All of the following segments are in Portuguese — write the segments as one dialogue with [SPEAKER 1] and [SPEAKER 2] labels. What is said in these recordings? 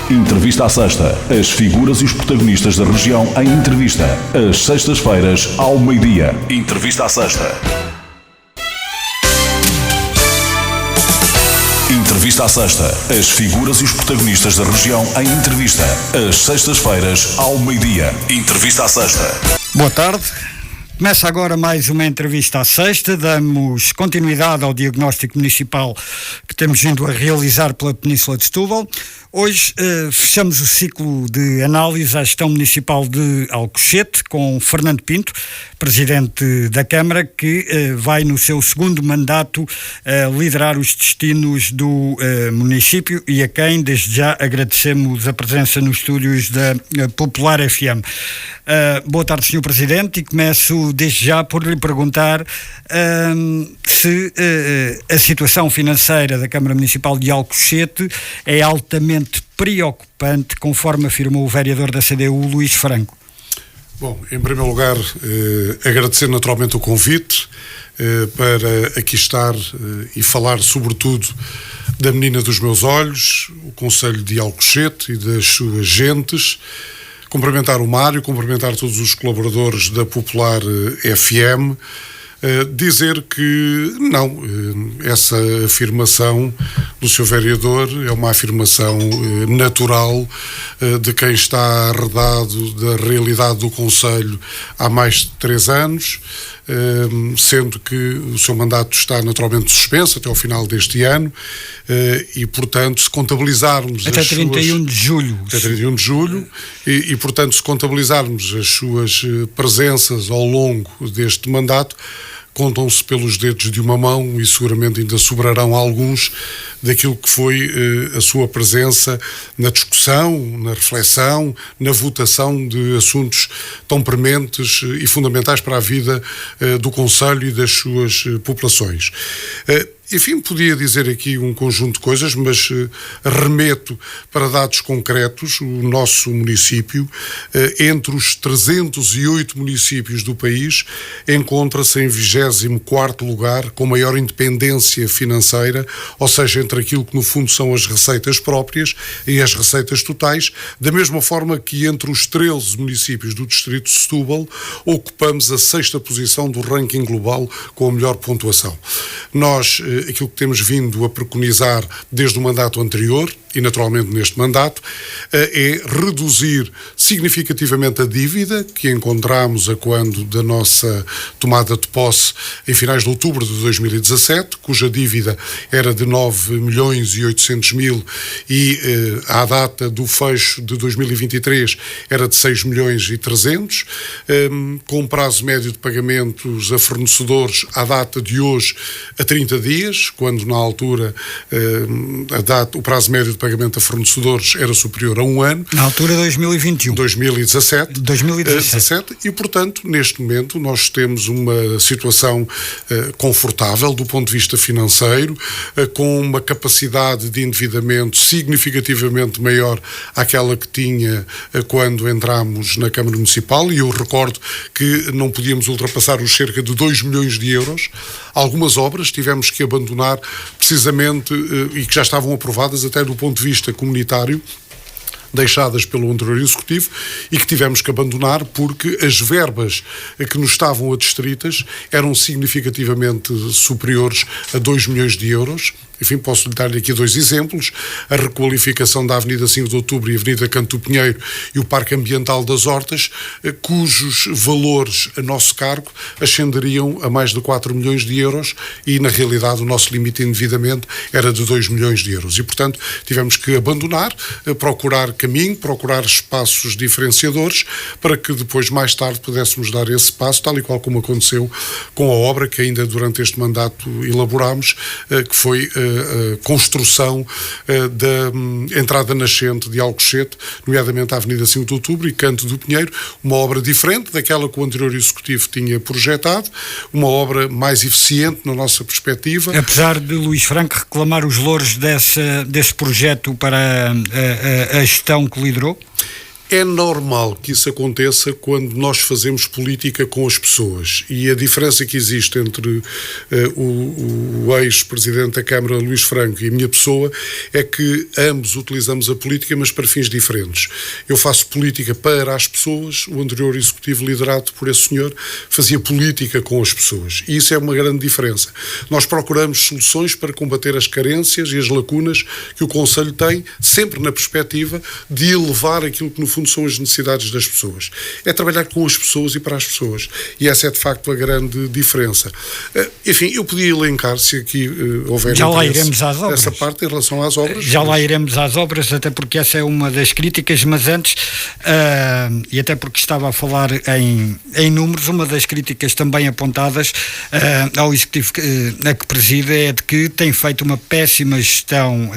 [SPEAKER 1] Entrevista à Sexta. As figuras e os protagonistas da região em entrevista. Às sextas-feiras, ao meio-dia. Entrevista à Sexta. Entrevista à Sexta. As figuras e os protagonistas da região em entrevista. Às sextas-feiras, ao meio-dia. Entrevista à Sexta.
[SPEAKER 2] Boa tarde. Começa agora mais uma entrevista à sexta. Damos continuidade ao diagnóstico municipal que temos vindo a realizar pela Península de Setúbal. Hoje fechamos o ciclo de análise à gestão municipal de Alcochete com Fernando Pinto, presidente da Câmara, que vai no seu segundo mandato liderar os destinos do município e a quem desde já agradecemos a presença nos estúdios da Popular FM. Boa tarde, Sr. Presidente, e começo desde já por lhe perguntar se a situação financeira da Câmara Municipal de Alcochete é altamente preocupante, conforme afirmou o vereador da CDU, Luís Franco.
[SPEAKER 3] Bom, em primeiro lugar, agradecer naturalmente o convite para aqui estar e falar sobretudo da menina dos meus olhos, o Concelho de Alcochete e das suas gentes. Cumprimentar o Mário, cumprimentar todos os colaboradores da Popular FM, dizer que não, essa afirmação do Sr. Vereador é uma afirmação natural de quem está arredado da realidade do Concelho há mais de 3 anos, sendo que o seu mandato está naturalmente suspenso até ao final deste ano e, portanto, se contabilizarmos
[SPEAKER 2] até 31 de julho.
[SPEAKER 3] Até 31 de julho e, portanto, se contabilizarmos as suas presenças ao longo deste mandato, contam-se pelos dedos de uma mão e seguramente ainda sobrarão alguns daquilo que foi a sua presença na discussão, na reflexão, na votação de assuntos tão prementes e fundamentais para a vida do Concelho e das suas populações. Enfim, podia dizer aqui um conjunto de coisas, mas remeto para dados concretos. O nosso município, entre os 308 municípios do país, encontra-se em 24º lugar, com maior independência financeira, ou seja, entre aquilo que no fundo são as receitas próprias e as receitas totais, da mesma forma que entre os 13 municípios do distrito de Setúbal, ocupamos a 6ª posição do ranking global com a melhor pontuação. Nós, aquilo que temos vindo a preconizar desde o mandato anterior e naturalmente neste mandato, é reduzir significativamente a dívida que encontramos a quando da nossa tomada de posse em finais de outubro de 2017, cuja dívida era de 9.800.000 e à data do fecho de 2023 era de 6.300.000, com um prazo médio de pagamentos a fornecedores à data de hoje a 30 dias, quando na altura o prazo médio de pagamento a fornecedores era superior a 1 ano.
[SPEAKER 2] Na altura 2021.
[SPEAKER 3] 2017. E, portanto, neste momento nós temos uma situação confortável do ponto de vista financeiro, com uma capacidade de endividamento significativamente maior àquela que tinha quando entramos na Câmara Municipal, e eu recordo que não podíamos ultrapassar os cerca de 2 milhões de euros. Algumas obras tivemos que abandonar precisamente e que já estavam aprovadas até do ponto de vista comunitário, deixadas pelo anterior Executivo, e que tivemos que abandonar porque as verbas que nos estavam adstritas eram significativamente superiores a 2 milhões de euros. Enfim, posso dar-lhe aqui 2 exemplos: a requalificação da Avenida 5 de Outubro e a Avenida Canto do Pinheiro e o Parque Ambiental das Hortas, cujos valores a nosso cargo ascenderiam a mais de 4 milhões de euros e, na realidade, o nosso limite de endividamento era de 2 milhões de euros. E, portanto, tivemos que abandonar, procurar caminho, procurar espaços diferenciadores para que depois, mais tarde, pudéssemos dar esse passo, tal e qual como aconteceu com a obra que ainda durante este mandato elaborámos, que foi a construção da entrada nascente de Alcochete, nomeadamente a Avenida 5 de Outubro e Canto do Pinheiro, uma obra diferente daquela que o anterior Executivo tinha projetado, uma obra mais eficiente na nossa perspectiva.
[SPEAKER 2] Apesar de Luís Franco reclamar os louros desse projeto para a gestão que liderou?
[SPEAKER 3] É normal que isso aconteça quando nós fazemos política com as pessoas, e a diferença que existe entre o ex-presidente da Câmara, Luís Franco, e a minha pessoa é que ambos utilizamos a política, mas para fins diferentes. Eu faço política para as pessoas, o anterior executivo liderado por esse senhor fazia política com as pessoas, e isso é uma grande diferença. Nós procuramos soluções para combater as carências e as lacunas que o Conselho tem, sempre na perspectiva de elevar aquilo que no fundo são as necessidades das pessoas. É trabalhar com as pessoas e para as pessoas. E essa é de facto a grande diferença. Enfim, eu podia elencar, se aqui houver
[SPEAKER 2] já lá iremos às obras.
[SPEAKER 3] Essa parte em relação às obras.
[SPEAKER 2] Já lá iremos às obras, até porque essa é uma das críticas, mas antes, e até porque estava a falar em números, uma das críticas também apontadas ao Executivo a que preside é de que tem feito uma péssima gestão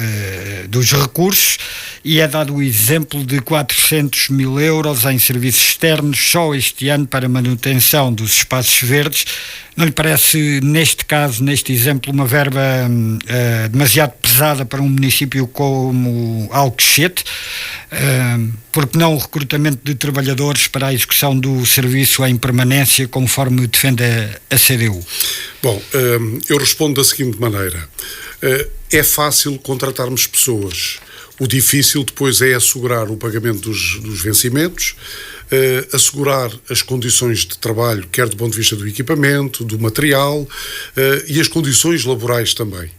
[SPEAKER 2] dos recursos, e é dado o exemplo de 400 mil euros em serviços externos só este ano para manutenção dos espaços verdes. Não lhe parece, neste caso, neste exemplo, uma verba demasiado pesada para um município como Alcochete? Porque não o recrutamento de trabalhadores para a execução do serviço em permanência, conforme defende a CDU?
[SPEAKER 3] Bom, eu respondo da seguinte maneira. É fácil contratarmos pessoas. O difícil depois é assegurar o pagamento dos vencimentos, assegurar as condições de trabalho, quer do ponto de vista do equipamento, do material, e as condições laborais também.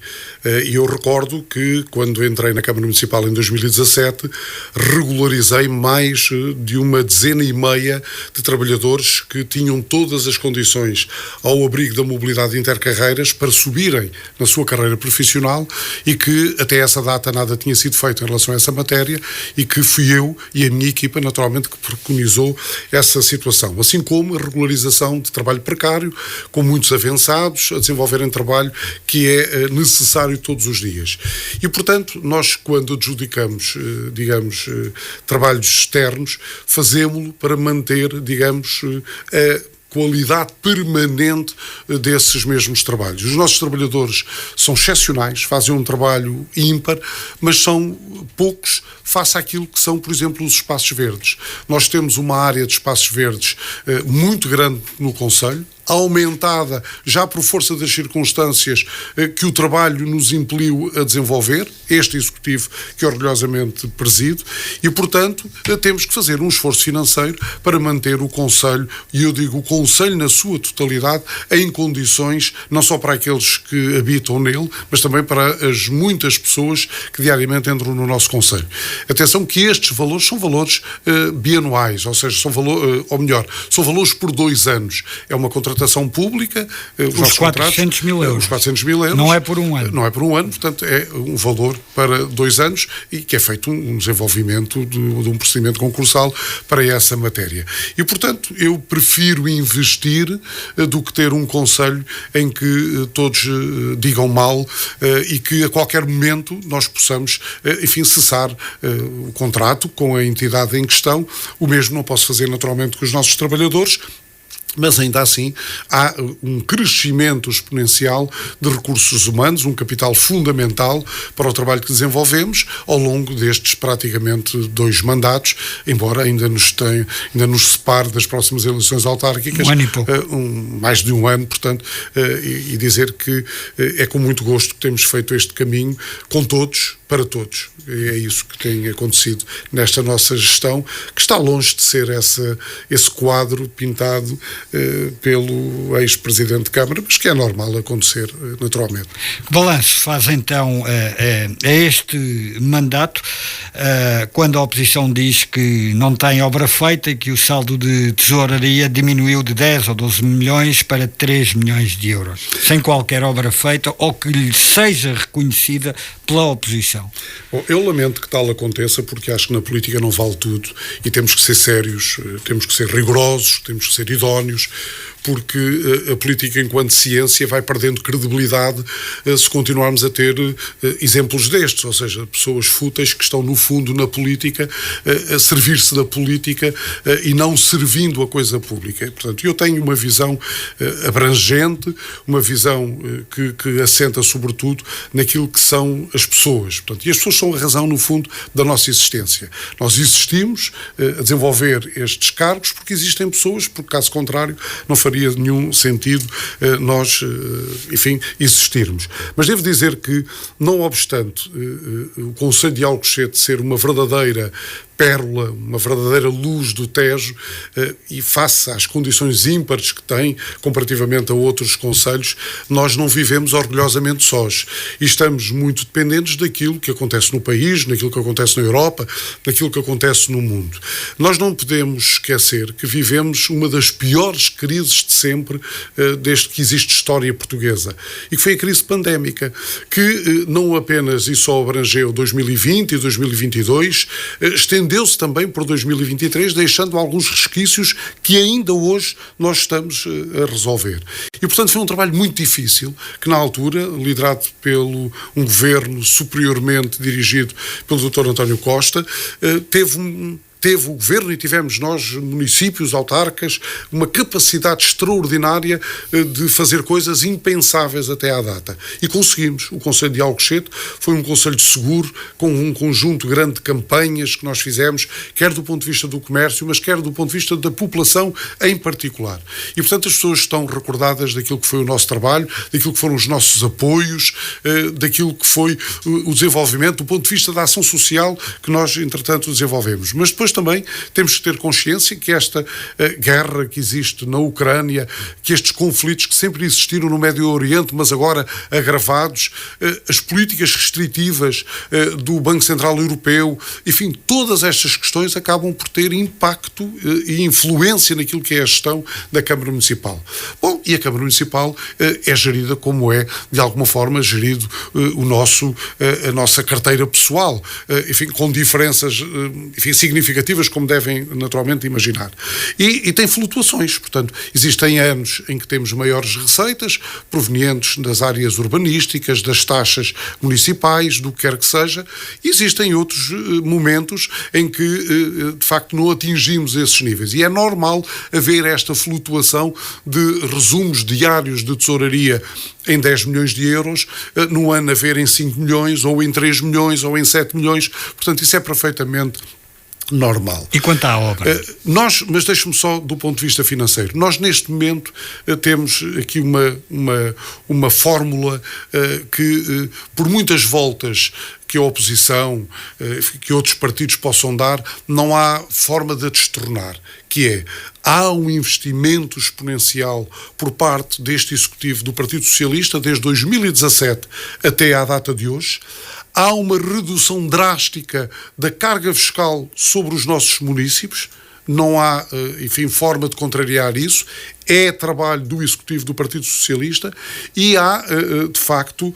[SPEAKER 3] E eu recordo que, quando entrei na Câmara Municipal em 2017, regularizei mais de uma dezena e meia de trabalhadores que tinham todas as condições ao abrigo da mobilidade intercarreiras para subirem na sua carreira profissional, e que até essa data nada tinha sido feito em relação a essa matéria, e que fui eu e a minha equipa, naturalmente, que preconizou essa situação. Assim como a regularização de trabalho precário, com muitos avançados a desenvolverem trabalho que é necessário todos os dias. E, portanto, nós, quando adjudicamos, trabalhos externos, fazemos-lo para manter, a qualidade permanente desses mesmos trabalhos. Os nossos trabalhadores são excepcionais, fazem um trabalho ímpar, mas são poucos face àquilo que são, por exemplo, os espaços verdes. Nós temos uma área de espaços verdes muito grande no Conselho, aumentada já por força das circunstâncias que o trabalho nos impeliu a desenvolver, este Executivo que orgulhosamente presido, e, portanto, temos que fazer um esforço financeiro para manter o Conselho, e eu digo o Conselho na sua totalidade, em condições, não só para aqueles que habitam nele, mas também para as muitas pessoas que diariamente entram no nosso Conselho. Atenção que estes valores são valores bianuais, ou seja, são valores por 2 anos. É uma contratação pública.
[SPEAKER 2] Os 400 mil euros.
[SPEAKER 3] Os 400 mil euros.
[SPEAKER 2] Não é por um ano.
[SPEAKER 3] Não é por um ano, portanto é um valor para 2 anos, e que é feito um desenvolvimento de um procedimento concursal para essa matéria. E, portanto, eu prefiro investir do que ter um Conselho em que todos digam mal e que a qualquer momento nós possamos, enfim, cessar o contrato com a entidade em questão. O mesmo não posso fazer naturalmente com os nossos trabalhadores, mas ainda assim há um crescimento exponencial de recursos humanos, um capital fundamental para o trabalho que desenvolvemos ao longo destes praticamente 2 mandatos, embora ainda nos separe das próximas eleições autárquicas,
[SPEAKER 2] um ano e pouco.
[SPEAKER 3] Mais de um ano, portanto, e dizer que é com muito gosto que temos feito este caminho com todos, para todos. É isso que tem acontecido nesta nossa gestão, que está longe de ser esse quadro pintado pelo ex-presidente de Câmara, mas que é normal acontecer naturalmente.
[SPEAKER 2] Que balanço faz então a este mandato, quando a oposição diz que não tem obra feita e que o saldo de tesouraria diminuiu de 10 ou 12 milhões para 3 milhões de euros, sem qualquer obra feita ou que lhe seja reconhecida pela oposição?
[SPEAKER 3] Bom, eu lamento que tal aconteça, porque acho que na política não vale tudo e temos que ser sérios, temos que ser rigorosos, temos que ser idóneos, gênios, porque a política enquanto ciência vai perdendo credibilidade se continuarmos a ter exemplos destes, ou seja, pessoas fúteis que estão no fundo na política a servir-se da política e não servindo a coisa pública. Portanto, eu tenho uma visão abrangente, uma visão que assenta sobretudo naquilo que são as pessoas. Portanto, e as pessoas são a razão, no fundo, da nossa existência. Nós existimos a desenvolver estes cargos porque existem pessoas, porque caso contrário não faria nenhum sentido nós, enfim, existirmos. Mas devo dizer que, não obstante o Conselho de Alcochete ser uma verdadeira pérola, uma verdadeira luz do Tejo, e face às condições ímpares que tem comparativamente a outros concelhos, nós não vivemos orgulhosamente sós e estamos muito dependentes daquilo que acontece no país, naquilo que acontece na Europa, naquilo que acontece no mundo. Nós não podemos esquecer que vivemos uma das piores crises de sempre desde que existe história portuguesa, e que foi a crise pandémica, que não apenas e só abrangeu 2020 e 2022, estendeu-se também por 2023, deixando alguns resquícios que ainda hoje nós estamos a resolver. E, portanto, foi um trabalho muito difícil, que na altura, liderado pelo um governo superiormente dirigido pelo Dr. António Costa, teve o governo e tivemos nós, municípios, autarcas, uma capacidade extraordinária de fazer coisas impensáveis até à data. E conseguimos. O Conselho de Alcochete foi um conselho seguro, com um conjunto grande de campanhas que nós fizemos, quer do ponto de vista do comércio, mas quer do ponto de vista da população em particular. E, portanto, as pessoas estão recordadas daquilo que foi o nosso trabalho, daquilo que foram os nossos apoios, daquilo que foi o desenvolvimento, do ponto de vista da ação social que nós, entretanto, desenvolvemos. Mas depois também temos que ter consciência que esta guerra que existe na Ucrânia, que estes conflitos que sempre existiram no Médio Oriente, mas agora agravados, as políticas restritivas do Banco Central Europeu, enfim, todas estas questões acabam por ter impacto e influência naquilo que é a gestão da Câmara Municipal. Bom, e a Câmara Municipal é gerida como é, de alguma forma, gerido a nossa carteira pessoal, enfim, com diferenças, enfim, significativas, como devem naturalmente imaginar. E tem flutuações, portanto, existem anos em que temos maiores receitas provenientes das áreas urbanísticas, das taxas municipais, do que quer que seja, e existem outros momentos em que, de facto, não atingimos esses níveis. E é normal haver esta flutuação de resumos diários de tesouraria em 10 milhões de euros, no ano haver em 5 milhões, ou em 3 milhões, ou em 7 milhões, portanto, isso é perfeitamente normal.
[SPEAKER 2] E quanto à obra?
[SPEAKER 3] Mas deixe-me só do ponto de vista financeiro. Nós, neste momento, temos aqui uma fórmula que, por muitas voltas que a oposição, que outros partidos possam dar, não há forma de a destornar, que é: há um investimento exponencial por parte deste Executivo do Partido Socialista desde 2017 até à data de hoje. Há uma redução drástica da carga fiscal sobre os nossos municípios. Não há, enfim, forma de contrariar isso. É trabalho do Executivo do Partido Socialista e há, de facto,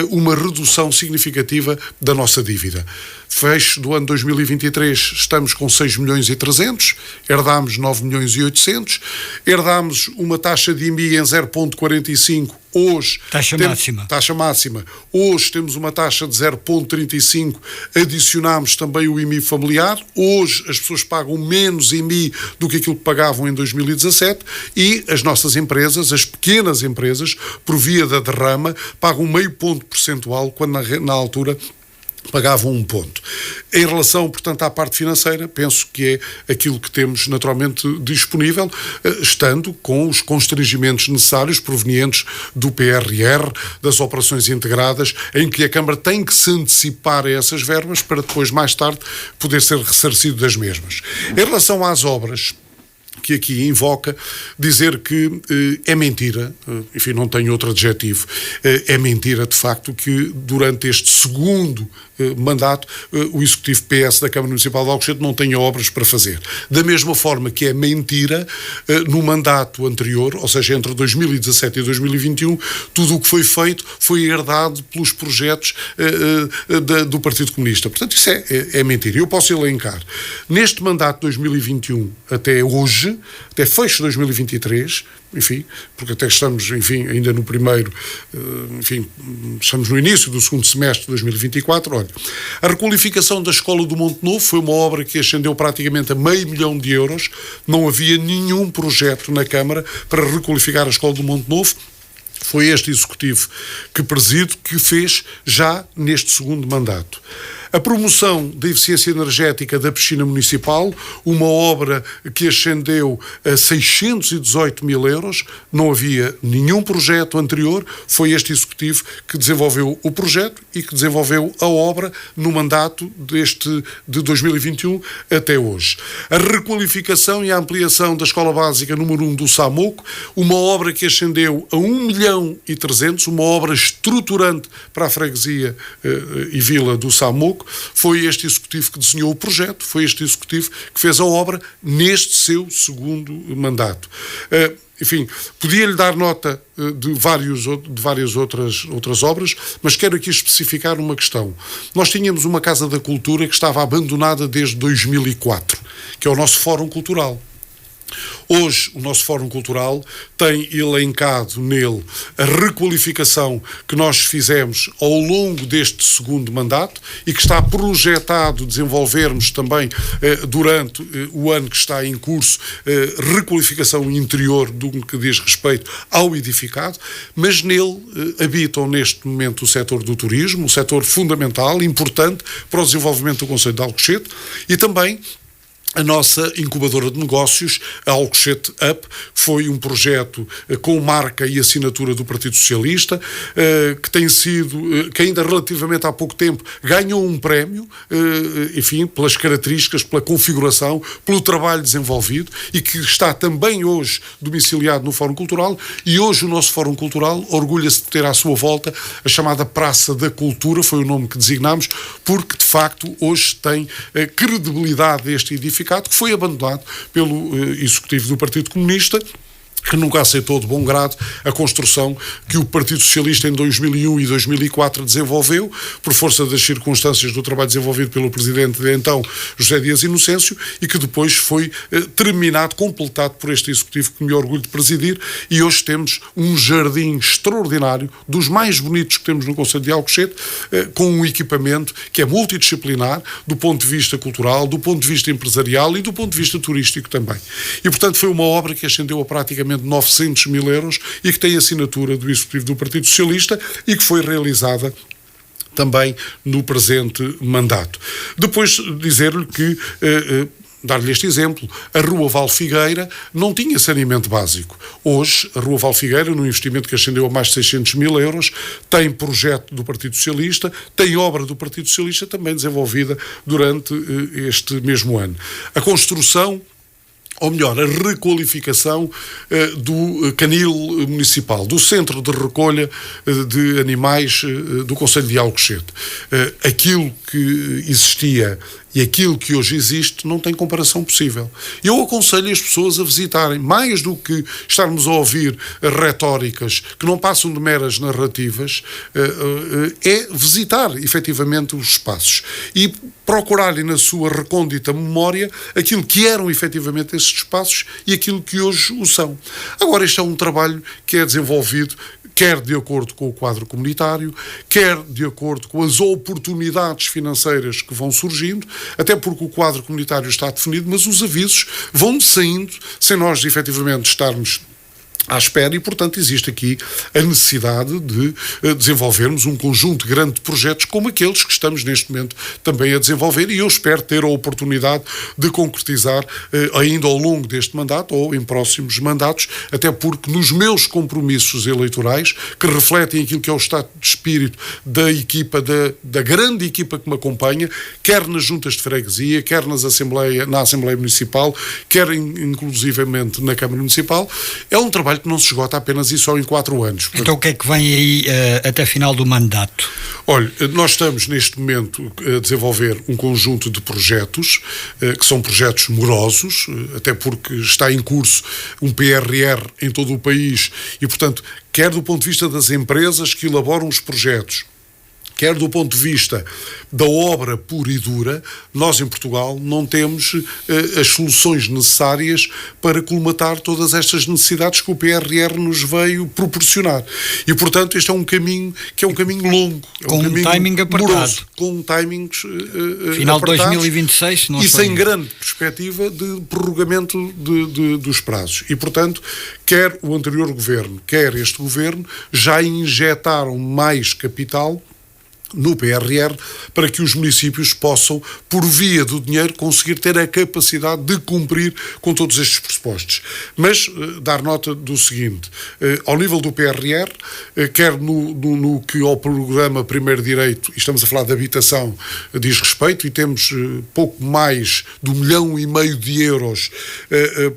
[SPEAKER 3] uma redução significativa da nossa dívida. Fecho do ano 2023, estamos com 6 milhões e 300, herdámos 9 milhões e 800, herdámos uma taxa de IMI em 0,45, hoje... Taxa máxima. Hoje temos uma taxa de 0,35, adicionámos também o IMI familiar, hoje as pessoas pagam menos IMI do que aquilo que pagavam em 2017 e as nossas empresas, as pequenas empresas, por via da derrama, pagam meio ponto percentual, quando na altura pagavam 1 ponto. Em relação, portanto, à parte financeira, penso que é aquilo que temos naturalmente disponível, estando com os constrangimentos necessários provenientes do PRR, das operações integradas, em que a Câmara tem que se antecipar a essas verbas para depois, mais tarde, poder ser ressarcido das mesmas. Em relação às obras que aqui invoca, dizer que é mentira, enfim, não tenho outro adjetivo, é mentira de facto que durante este segundo mandato o Executivo PS da Câmara Municipal de Alcochete não tenha obras para fazer. Da mesma forma que é mentira, no mandato anterior, ou seja, entre 2017 e 2021, tudo o que foi feito foi herdado pelos projetos do Partido Comunista. Portanto, isso é mentira. Eu posso elencar. Neste mandato de 2021 até hoje, hoje, até fecho de 2023, enfim, porque até estamos, enfim, ainda no primeiro, enfim, estamos no início do segundo semestre de 2024, olha, a requalificação da Escola do Monte Novo foi uma obra que ascendeu praticamente a €500 mil, não havia nenhum projeto na Câmara para requalificar a Escola do Monte Novo. Foi este executivo que presido que fez já neste segundo mandato. A promoção da eficiência energética da piscina municipal, uma obra que ascendeu a €618 mil, não havia nenhum projeto anterior, foi este executivo que desenvolveu o projeto e que desenvolveu a obra no mandato de 2021 até hoje. A requalificação e a ampliação da Escola Básica número 1 do Samoco, uma obra que ascendeu a 1.300.000, uma obra estruturante para a freguesia e vila do Samoco. Foi este executivo que desenhou o projeto, foi este executivo que fez a obra neste seu segundo mandato. Enfim, podia-lhe dar nota de várias outras obras, mas quero aqui especificar uma questão. Nós tínhamos uma Casa da Cultura que estava abandonada desde 2004, que é o nosso Fórum Cultural. Hoje, o nosso Fórum Cultural tem elencado nele a requalificação que nós fizemos ao longo deste segundo mandato e que está projetado desenvolvermos também durante o ano que está em curso, requalificação interior do que diz respeito ao edificado, mas nele habitam neste momento o setor do turismo, um setor fundamental, importante para o desenvolvimento do concelho de Alcochete, e também a nossa incubadora de negócios, a Alcochete Up, foi um projeto com marca e assinatura do Partido Socialista, que ainda relativamente há pouco tempo ganhou um prémio, enfim, pelas características, pela configuração, pelo trabalho desenvolvido e que está também hoje domiciliado no Fórum Cultural, e hoje o nosso Fórum Cultural orgulha-se de ter à sua volta a chamada Praça da Cultura, foi o nome que designámos, porque de facto hoje tem credibilidade este edifício que foi abandonado pelo executivo do Partido Comunista, que nunca aceitou de bom grado a construção que o Partido Socialista em 2001 e 2004 desenvolveu, por força das circunstâncias do trabalho desenvolvido pelo presidente de então, José Dias Inocêncio, e que depois foi terminado, completado por este executivo que me orgulho de presidir, e hoje temos um jardim extraordinário, dos mais bonitos que temos no concelho de Alcochete, com um equipamento que é multidisciplinar, do ponto de vista cultural, do ponto de vista empresarial e do ponto de vista turístico também. E, portanto, foi uma obra que ascendeu a praticamente €900 mil e que tem assinatura do Executivo do Partido Socialista e que foi realizada também no presente mandato. Depois dizer-lhe que, dar-lhe este exemplo, a Rua Val Figueira não tinha saneamento básico. Hoje, a Rua Val Figueira, num investimento que ascendeu a mais de €600 mil, tem projeto do Partido Socialista, tem obra do Partido Socialista também desenvolvida durante este mesmo ano. A construção, ou melhor, a requalificação do canil municipal, do centro de recolha de animais do concelho de Alcochete. Aquilo que existia e aquilo que hoje existe não tem comparação possível. Eu aconselho as pessoas a visitarem, mais do que estarmos a ouvir retóricas que não passam de meras narrativas, é visitar efetivamente os espaços e procurarem na sua recôndita memória aquilo que eram efetivamente esses espaços e aquilo que hoje o são. Agora, este é um trabalho que é desenvolvido quer de acordo com o quadro comunitário, quer de acordo com as oportunidades financeiras que vão surgindo, até porque o quadro comunitário está definido, mas os avisos vão saindo sem nós efetivamente estarmos à espera e, portanto, existe aqui a necessidade de desenvolvermos um conjunto grande de projetos como aqueles que estamos neste momento também a desenvolver, e eu espero ter a oportunidade de concretizar ainda ao longo deste mandato ou em próximos mandatos, até porque nos meus compromissos eleitorais, que refletem aquilo que é o estado de espírito da equipa, da grande equipa que me acompanha, quer nas juntas de freguesia, quer na Assembleia Municipal, quer inclusivamente na Câmara Municipal, é um trabalho que não se esgota apenas e só em 4 anos.
[SPEAKER 2] Então o que é que vem aí até final do mandato?
[SPEAKER 3] Olha, nós estamos neste momento a desenvolver um conjunto de projetos, que são projetos morosos, até porque está em curso um PRR em todo o país e, portanto, quer do ponto de vista das empresas que elaboram os projetos, quer do ponto de vista da obra pura e dura, nós em Portugal não temos as soluções necessárias para colmatar todas estas necessidades que o PRR nos veio proporcionar. E, portanto, este é um caminho que é um caminho longo.
[SPEAKER 2] Com um timing apertado.
[SPEAKER 3] Moroso, com timings
[SPEAKER 2] final de
[SPEAKER 3] apertados,
[SPEAKER 2] 2026, não
[SPEAKER 3] e
[SPEAKER 2] sei.
[SPEAKER 3] sem grande perspectiva de prorrogamento dos prazos. E, portanto, quer o anterior governo, quer este governo, já injetaram mais capital no PRR para que os municípios possam, por via do dinheiro, conseguir ter a capacidade de cumprir com todos estes pressupostos. Mas dar nota do seguinte, ao nível do PRR, quer no que ao programa Primeiro Direito, e estamos a falar de habitação, diz respeito, e temos pouco mais de 1,5 milhão de euros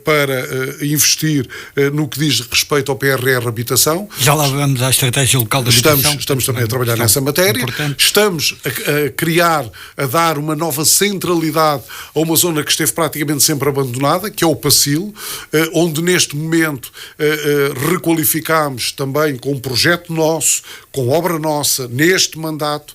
[SPEAKER 3] para investir no que diz respeito ao PRR Habitação.
[SPEAKER 2] Já lá vamos à estratégia local da habitação.
[SPEAKER 3] Estamos também a trabalhar nessa matéria. Importante. Estamos a criar, a dar uma nova centralidade a uma zona que esteve praticamente sempre abandonada, que é o Pacil, onde neste momento requalificámos também com um projeto nosso, com obra nossa, neste mandato,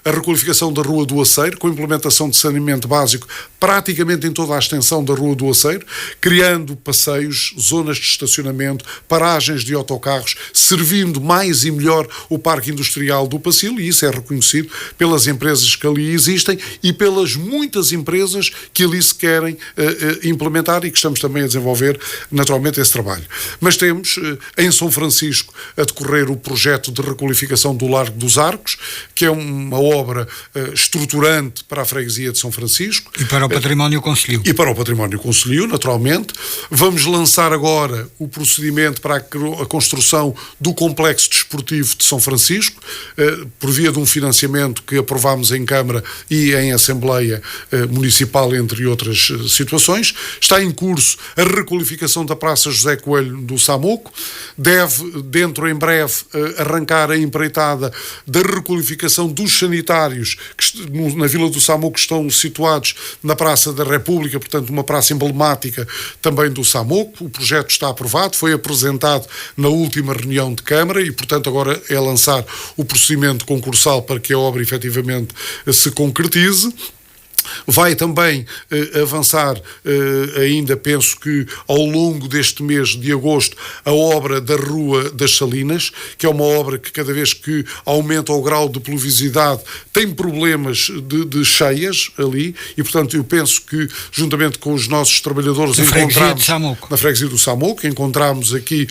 [SPEAKER 3] a requalificação da Rua do Aceiro, com implementação de saneamento básico praticamente em toda a extensão da Rua do Aceiro, criando passeios, zonas de estacionamento, paragens de autocarros, servindo mais e melhor o parque industrial do Pacil, e isso é reconhecido pelas empresas que ali existem e pelas muitas empresas que ali se querem implementar e que estamos também a desenvolver naturalmente esse trabalho. Mas temos em São Francisco a decorrer o projeto de requalificação do Largo dos Arcos, que é uma obra estruturante para a freguesia de São Francisco.
[SPEAKER 2] E para o património concelhio.
[SPEAKER 3] E para o património concelhio, naturalmente. Vamos lançar agora o procedimento para a construção do complexo desportivo de São Francisco, por via de um financiamento que aprovámos em Câmara e em Assembleia Municipal, entre outras situações. Está em curso a requalificação da Praça José Coelho do Samuco. Deve, dentro em breve, arrancar a empreitada da requalificação dos sanitários que na Vila do Samuco estão situados na Praça da República, portanto uma praça emblemática também do Samuco. O projeto está aprovado, foi apresentado na última reunião de Câmara e, portanto, agora é lançar o procedimento concursal para que a obra efetivamente se concretize. Vai também avançar ainda, penso que ao longo deste mês de agosto, a obra da Rua das Salinas, que é uma obra que cada vez que aumenta o grau de pluviosidade tem problemas de cheias ali e, portanto, eu penso que juntamente com os nossos trabalhadores
[SPEAKER 2] na
[SPEAKER 3] freguesia do Samuco, encontramos aqui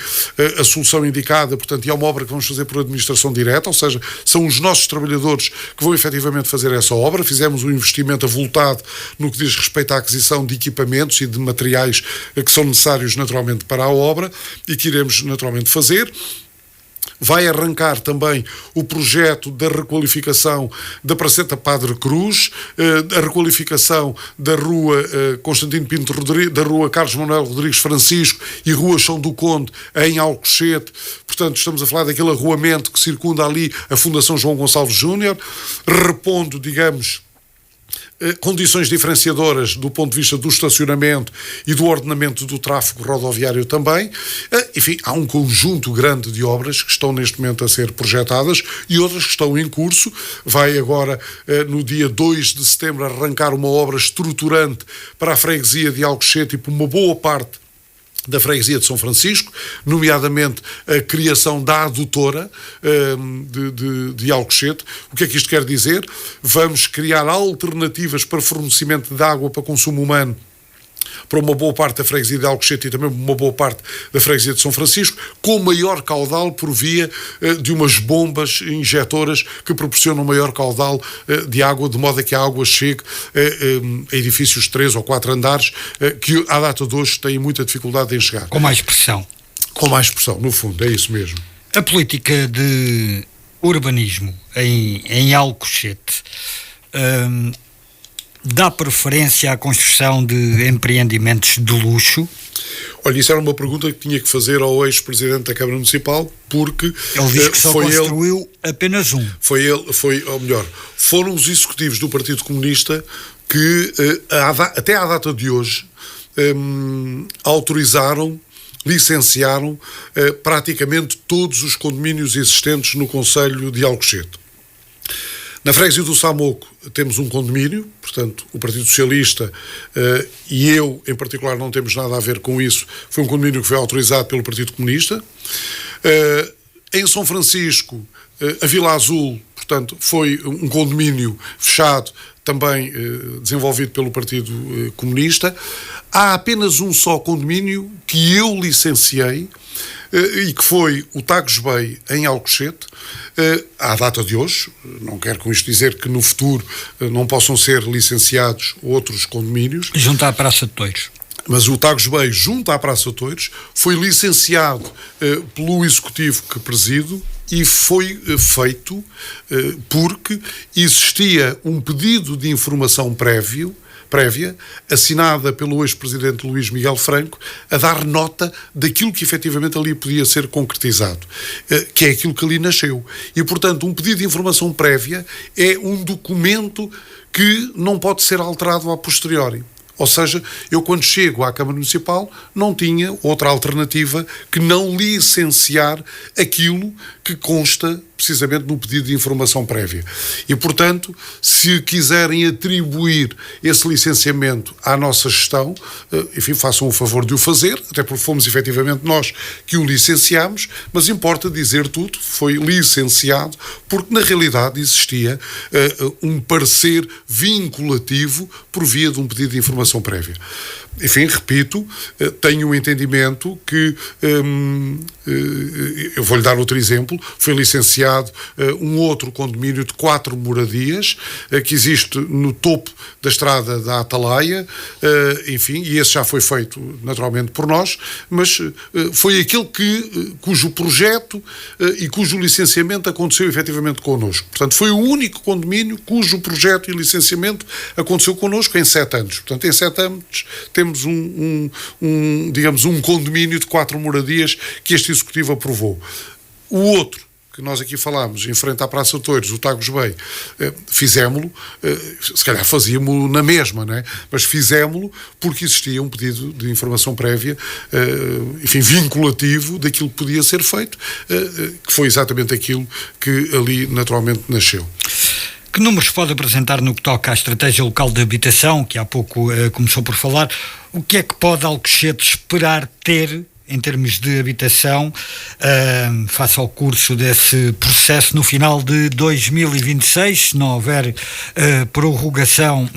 [SPEAKER 3] a solução indicada, portanto, e é uma obra que vamos fazer por administração direta, ou seja, são os nossos trabalhadores que vão efetivamente fazer essa obra. Fizemos um investimento avultado no que diz respeito à aquisição de equipamentos e de materiais que são necessários naturalmente para a obra e que iremos naturalmente fazer. Vai arrancar também o projeto da requalificação da Praceta Padre Cruz, a requalificação da Rua Constantino Pinto Rodrigues, da Rua Carlos Manuel Rodrigues Francisco e Rua Chão do Conde em Alcochete. Portanto, estamos a falar daquele arruamento que circunda ali a Fundação João Gonçalves Júnior, repondo, digamos, condições diferenciadoras do ponto de vista do estacionamento e do ordenamento do tráfego rodoviário também. Enfim, há um conjunto grande de obras que estão neste momento a ser projetadas e outras que estão em curso. Vai agora, no dia 2 de setembro, arrancar uma obra estruturante para a freguesia de Alcochete e por uma boa parte da freguesia de São Francisco, nomeadamente a criação da adutora de Alcochete. O que é que isto quer dizer? Vamos criar alternativas para fornecimento de água para consumo humano para uma boa parte da freguesia de Alcochete e também uma boa parte da freguesia de São Francisco, com maior caudal por via de umas bombas injetoras que proporcionam maior caudal de água, de modo a que a água chegue a edifícios de 3 ou 4 andares que à data de hoje têm muita dificuldade em chegar.
[SPEAKER 2] Com mais pressão.
[SPEAKER 3] Com mais pressão, no fundo, é isso mesmo.
[SPEAKER 2] A política de urbanismo em Alcochete dá preferência à construção de empreendimentos de luxo?
[SPEAKER 3] Olha, isso era uma pergunta que tinha que fazer ao ex-presidente da Câmara Municipal, porque
[SPEAKER 2] ele diz que só construiu apenas um.
[SPEAKER 3] Foram os executivos do Partido Comunista que, até à data de hoje, autorizaram, licenciaram praticamente todos os condomínios existentes no concelho de Alcochete. Na freguesia do Samoco temos um condomínio, portanto, o Partido Socialista e eu, em particular, não temos nada a ver com isso. Foi um condomínio que foi autorizado pelo Partido Comunista. Em São Francisco, a Vila Azul, portanto, foi um condomínio fechado, também desenvolvido pelo Partido Comunista. Há apenas um só condomínio que eu licenciei, e que foi o Tagus Bay, em Alcochete, à data de hoje. Não quero com isto dizer que no futuro não possam ser licenciados outros condomínios.
[SPEAKER 2] Junto à Praça de Toiros.
[SPEAKER 3] Mas o Tagus Bay, junto à Praça de Toiros, foi licenciado pelo Executivo que presido e foi feito porque existia um pedido de informação prévia, assinada pelo ex-presidente Luís Miguel Franco, a dar nota daquilo que efetivamente ali podia ser concretizado, que é aquilo que ali nasceu. E, portanto, um pedido de informação prévia é um documento que não pode ser alterado a posteriori. Ou seja, eu quando chego à Câmara Municipal não tinha outra alternativa que não licenciar aquilo que consta precisamente no pedido de informação prévia. E, portanto, se quiserem atribuir esse licenciamento à nossa gestão, enfim, façam o favor de o fazer, até porque fomos efetivamente nós que o licenciámos, mas importa dizer tudo, foi licenciado, porque na realidade existia um parecer vinculativo por via de um pedido de informação prévia. Enfim, repito, tenho um entendimento que, eu vou-lhe dar outro exemplo, foi licenciado um outro condomínio de 4 moradias, que existe no topo da estrada da Atalaia, enfim, e esse já foi feito naturalmente por nós, mas foi aquele cujo projeto e cujo licenciamento aconteceu efetivamente connosco. Portanto, foi o único condomínio cujo projeto e licenciamento aconteceu connosco em 7 anos. Portanto, em 7 anos temos digamos, um condomínio de 4 moradias que este Executivo aprovou. O outro, que nós aqui falámos, em frente à Praça de Toiros, o Tagus Bay, fizémo-lo, se calhar fazíamos-lo na mesma, não é? Mas fizémo-lo porque existia um pedido de informação prévia, enfim, vinculativo daquilo que podia ser feito, que foi exatamente aquilo que ali naturalmente nasceu.
[SPEAKER 2] Que números pode apresentar no que toca à estratégia local de habitação, que há pouco começou por falar? O que é que pode Alcochete esperar ter em termos de habitação face ao curso desse processo no final de 2026, se não houver prorrogação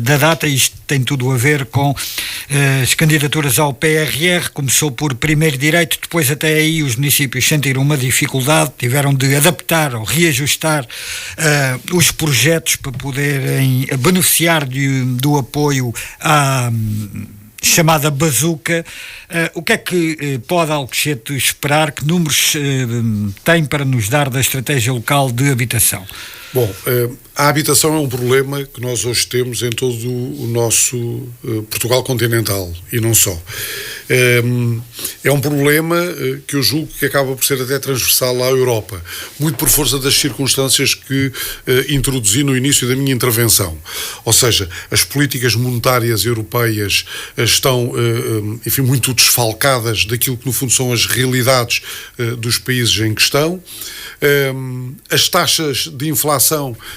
[SPEAKER 2] da data? Isto tem tudo a ver com as candidaturas ao PRR. Começou por primeiro direito, depois até aí os municípios sentiram uma dificuldade, tiveram de adaptar ou reajustar os projetos para poderem beneficiar do apoio à chamada bazuca. O que é que pode Alcochete esperar? Que números tem para nos dar da estratégia local de habitação?
[SPEAKER 3] Bom, a habitação é um problema que nós hoje temos em todo o nosso Portugal continental, e não só. É um problema que eu julgo que acaba por ser até transversal à Europa, muito por força das circunstâncias que introduzi no início da minha intervenção. Ou seja, as políticas monetárias europeias estão, enfim, muito desfalcadas daquilo que no fundo são as realidades dos países em questão. As taxas de inflação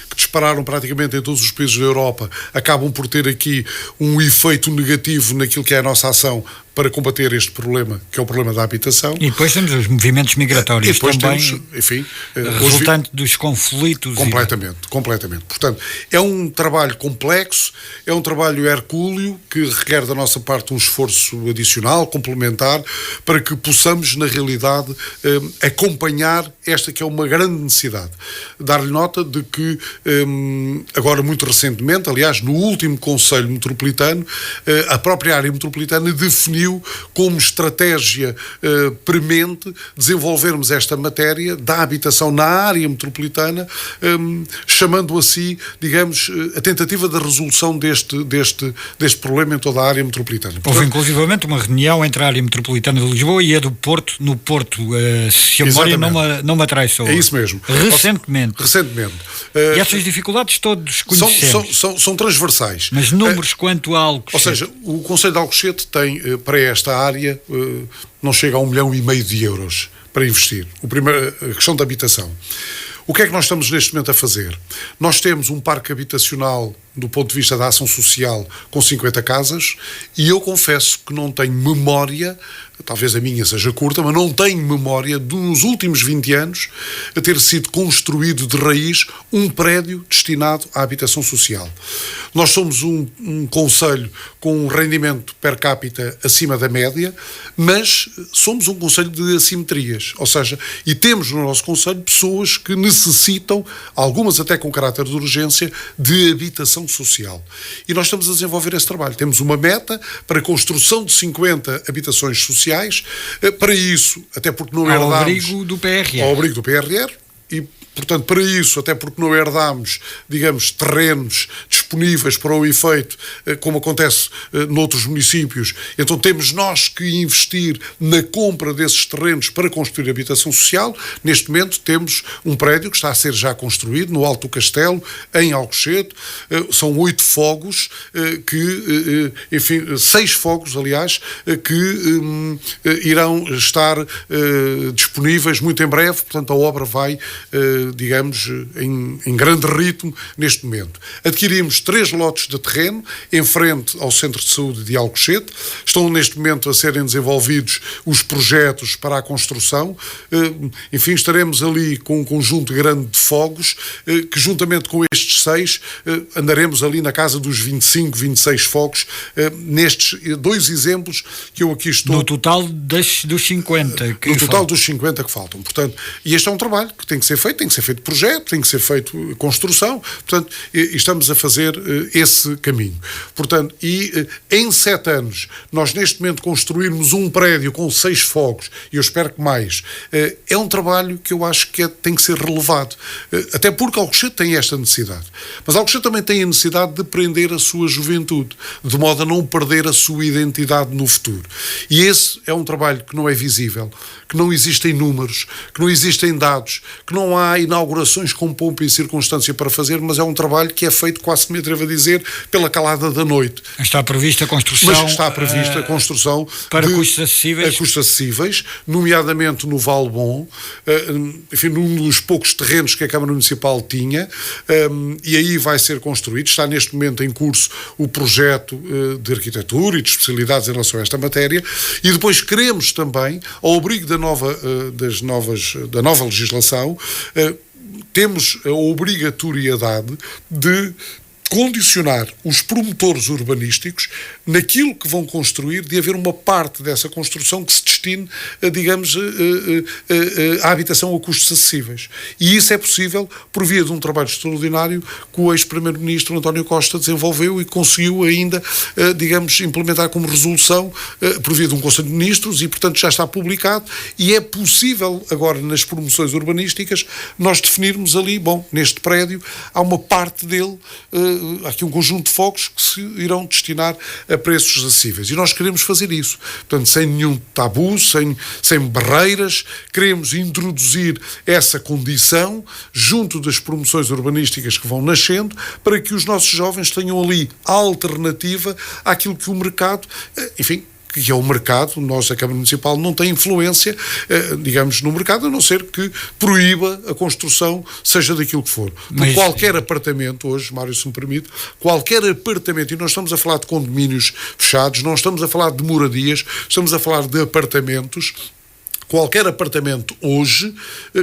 [SPEAKER 3] que dispararam praticamente em todos os países da Europa acabam por ter aqui um efeito negativo naquilo que é a nossa ação para combater este problema, que é o problema da habitação. E
[SPEAKER 2] depois temos os movimentos migratórios também,
[SPEAKER 3] temos, enfim,
[SPEAKER 2] resultante dos conflitos.
[SPEAKER 3] Completamente. Portanto, é um trabalho complexo, é um trabalho hercúleo, que requer da nossa parte um esforço adicional, complementar, para que possamos, na realidade, acompanhar esta que é uma grande necessidade. Dar-lhe nota de que, agora muito recentemente, aliás, no último Conselho Metropolitano, a própria área metropolitana definiu como estratégia premente desenvolvermos esta matéria da habitação na área metropolitana, chamando assim, digamos, a tentativa da resolução deste problema em toda a área metropolitana.
[SPEAKER 2] Houve inclusivamente uma reunião entre a área metropolitana de Lisboa e a do Porto, no Porto, se a memória não me atraiçoa.
[SPEAKER 3] É isso mesmo.
[SPEAKER 2] Recentemente. E essas dificuldades todos conhecemos.
[SPEAKER 3] São transversais.
[SPEAKER 2] Mas números quanto a Alcochete?
[SPEAKER 3] Ou seja, o Conselho de Alcochete tem para esta área não chega a 1,5 milhão de euros para investir. A questão da habitação. O que é que nós estamos neste momento a fazer? Nós temos um parque habitacional do ponto de vista da ação social com 50 casas e eu confesso que não tenho memória, talvez a minha seja curta, mas não tenho memória de nos últimos 20 anos a ter sido construído de raiz um prédio destinado à habitação social. Nós somos um concelho com um rendimento per capita acima da média, mas somos um concelho de assimetrias, ou seja, e temos no nosso concelho pessoas que necessitam, algumas até com caráter de urgência, de habitação social. E nós estamos a desenvolver esse trabalho. Temos uma meta para a construção de 50 habitações sociais. Para isso, até porque não herdámos...
[SPEAKER 2] Ao abrigo do PRR.
[SPEAKER 3] Ao abrigo do PRR. E, portanto, para isso, até porque não herdámos, digamos, terrenos disponíveis para o efeito, como acontece noutros municípios, então temos nós que investir na compra desses terrenos para construir habitação social. Neste momento temos um prédio que está a ser já construído no Alto do Castelo, em Alcochete. São 8 fogos, enfim, 6 fogos, aliás, que irão estar disponíveis muito em breve. Portanto, a obra vai, digamos, em grande ritmo neste momento. Adquirimos 3 lotes de terreno em frente ao Centro de Saúde de Alcochete. Estão neste momento a serem desenvolvidos os projetos para a construção. Enfim, estaremos ali com um conjunto grande de fogos que, juntamente com estes 6, andaremos ali na casa dos 25, 26 fogos, nestes 2 exemplos que eu aqui estou...
[SPEAKER 2] No total dos 50 que
[SPEAKER 3] No total dos 50 que faltam. Portanto, e este é um trabalho que tem que ser feito projeto, tem que ser feito construção, portanto, estamos a fazer esse caminho. Portanto, e em 7 anos, nós neste momento construirmos um prédio com 6 fogos, e eu espero que mais, é um trabalho que eu acho que tem que ser relevado. Até porque Alcochete tem esta necessidade. Mas Alcochete também tem a necessidade de prender a sua juventude, de modo a não perder a sua identidade no futuro. E esse é um trabalho que não é visível, que não existem números, que não existem dados, que não há inaugurações com pompa e circunstância para fazer, mas é um trabalho que é feito, quase me atrevo a dizer, pela calada da noite.
[SPEAKER 2] Está prevista a construção...
[SPEAKER 3] Mas está prevista a construção
[SPEAKER 2] para custos acessíveis?
[SPEAKER 3] A custos acessíveis, nomeadamente no Val Bom, enfim, num dos poucos terrenos que a Câmara Municipal tinha, e aí vai ser construído. Está neste momento em curso o projeto de arquitetura e de especialidades em relação a esta matéria, e depois queremos também, ao abrigo da nova legislação, temos a obrigatoriedade de condicionar os promotores urbanísticos naquilo que vão construir, de haver uma parte dessa construção que se destine, digamos, à habitação a custos acessíveis. E isso é possível por via de um trabalho extraordinário que o ex-primeiro-ministro António Costa desenvolveu e conseguiu ainda, digamos, implementar como resolução por via de um Conselho de Ministros, e, portanto, já está publicado, e é possível agora, nas promoções urbanísticas, nós definirmos ali, bom, neste prédio, há uma parte dele, há aqui um conjunto de fogos que se irão destinar a preços acessíveis. E nós queremos fazer isso. Portanto, sem nenhum tabu, sem barreiras, queremos introduzir essa condição junto das promoções urbanísticas que vão nascendo, para que os nossos jovens tenham ali a alternativa àquilo que o mercado, enfim, que é o mercado. Nós, a Câmara Municipal, não tem influência, digamos, no mercado, a não ser que proíba a construção, seja daquilo que for. Mas qualquer apartamento, hoje, Mário, se me permite, qualquer apartamento, e nós estamos a falar de condomínios fechados, não estamos a falar de moradias, estamos a falar de apartamentos. Qualquer apartamento hoje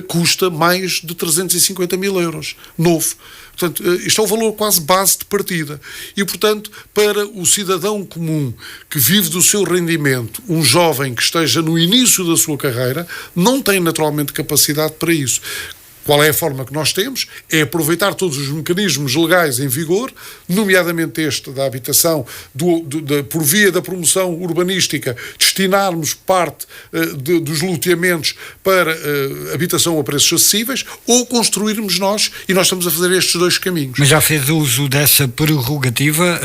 [SPEAKER 3] custa mais de 350 mil euros, novo. Portanto, isto é o valor quase base de partida. E, portanto, para o cidadão comum que vive do seu rendimento, um jovem que esteja no início da sua carreira, não tem naturalmente capacidade para isso. Qual é a forma que nós temos? É aproveitar todos os mecanismos legais em vigor, nomeadamente este da habitação, por via da promoção urbanística, destinarmos parte dos loteamentos para habitação a preços acessíveis, ou construirmos nós, e nós estamos a fazer estes 2 caminhos.
[SPEAKER 2] Mas já fez uso dessa prerrogativa?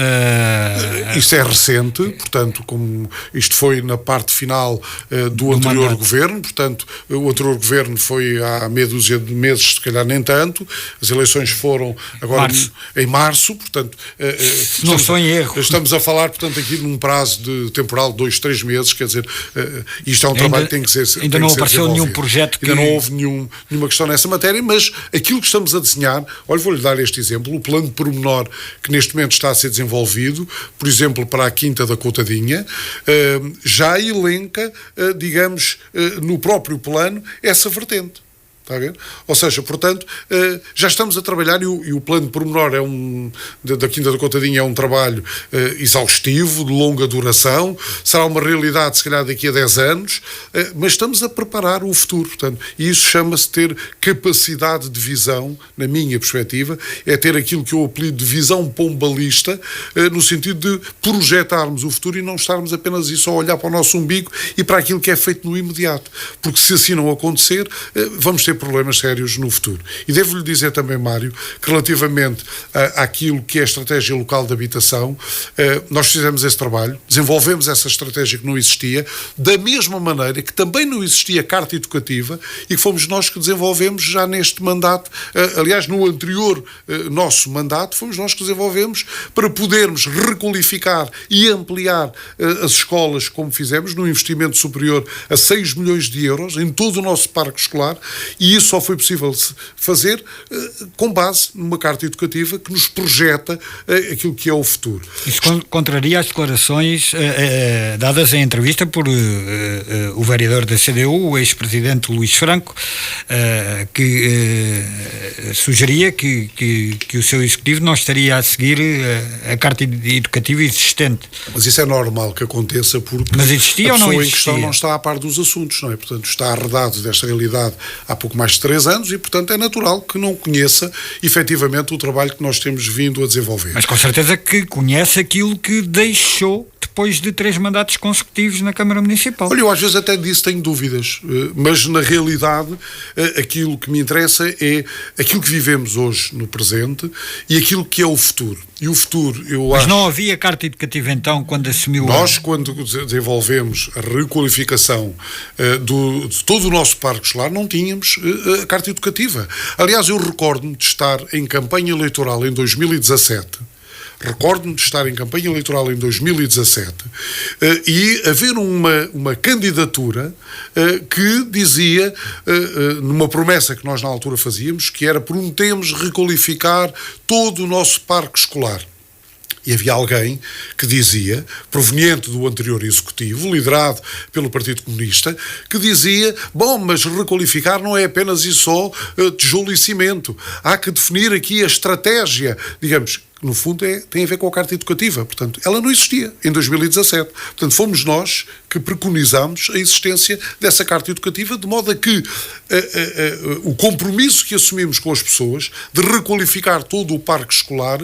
[SPEAKER 3] Isso é recente, portanto, como isto foi na parte final do anterior governo, portanto, o anterior governo foi há meia dúzia de meses, se calhar nem tanto. As eleições foram agora em março, portanto,
[SPEAKER 2] não estou em erro.
[SPEAKER 3] Estamos a falar, portanto, aqui num prazo de temporal de 2, 3 meses, quer dizer, isto é um trabalho que tem que ser
[SPEAKER 2] ainda não apareceu nenhum projeto
[SPEAKER 3] ainda não houve nenhuma questão nessa matéria, mas aquilo que estamos a desenhar, olha, vou-lhe dar este exemplo, o plano de pormenor que neste momento está a ser desenvolvido, por exemplo, para a Quinta da Coutadinha, já elenca, digamos, no próprio plano, essa vertente. Está a ver? Ou seja, portanto, já estamos a trabalhar e o plano de pormenor da Quinta da Coutadinha é um trabalho exaustivo, de longa duração, será uma realidade se calhar daqui a 10 anos, mas estamos a preparar o futuro, portanto, e isso chama-se ter capacidade de visão, na minha perspectiva, é ter aquilo que eu apelido de visão pombalista, no sentido de projetarmos o futuro e não estarmos apenas só a olhar para o nosso umbigo e para aquilo que é feito no imediato, porque se assim não acontecer, vamos ter problemas sérios no futuro. E devo-lhe dizer também, Mário, que relativamente àquilo que é a estratégia local de habitação, nós fizemos esse trabalho, desenvolvemos essa estratégia que não existia, da mesma maneira que também não existia carta educativa e que fomos nós que desenvolvemos já neste mandato, aliás, no anterior nosso mandato, fomos nós que desenvolvemos para podermos requalificar e ampliar as escolas, como fizemos, num investimento superior a 6 milhões de euros em todo o nosso parque escolar. E isso só foi possível fazer com base numa carta educativa que nos projeta aquilo que é o futuro.
[SPEAKER 2] Isso contraria as declarações dadas em entrevista por o vereador da CDU, o ex-presidente Luís Franco, que sugeria que o seu executivo não estaria a seguir a carta educativa existente.
[SPEAKER 3] Mas isso é normal que aconteça porque
[SPEAKER 2] mas existia ou não existia? A pessoa em questão
[SPEAKER 3] não está a par dos assuntos, não é? Portanto, está arredado desta realidade há pouco mais de 3 anos e, portanto, é natural que não conheça efetivamente o trabalho que nós temos vindo a desenvolver.
[SPEAKER 2] Mas com certeza que conhece aquilo que deixou depois de 3 mandatos consecutivos na Câmara Municipal.
[SPEAKER 3] Olha, eu às vezes até disso tenho dúvidas, mas na realidade aquilo que me interessa é aquilo que vivemos hoje no presente e aquilo que é o futuro. E o futuro, eu acho...
[SPEAKER 2] Mas não havia carta educativa então quando assumiu...
[SPEAKER 3] Nós, quando desenvolvemos a requalificação de todo o nosso parque escolar, não tínhamos a carta educativa. Aliás, eu recordo-me de estar em campanha eleitoral em 2017... e haver uma candidatura que dizia, numa promessa que nós na altura fazíamos, que era prometemos requalificar todo o nosso parque escolar. E havia alguém que dizia, proveniente do anterior executivo, liderado pelo Partido Comunista, que dizia, bom, mas requalificar não é apenas e só tijolo e cimento. Há que definir aqui a estratégia, digamos, que no fundo tem a ver com a carta educativa. Portanto, ela não existia em 2017. Portanto, fomos nós que preconizámos a existência dessa carta educativa, de modo a que o compromisso que assumimos com as pessoas de requalificar todo o parque escolar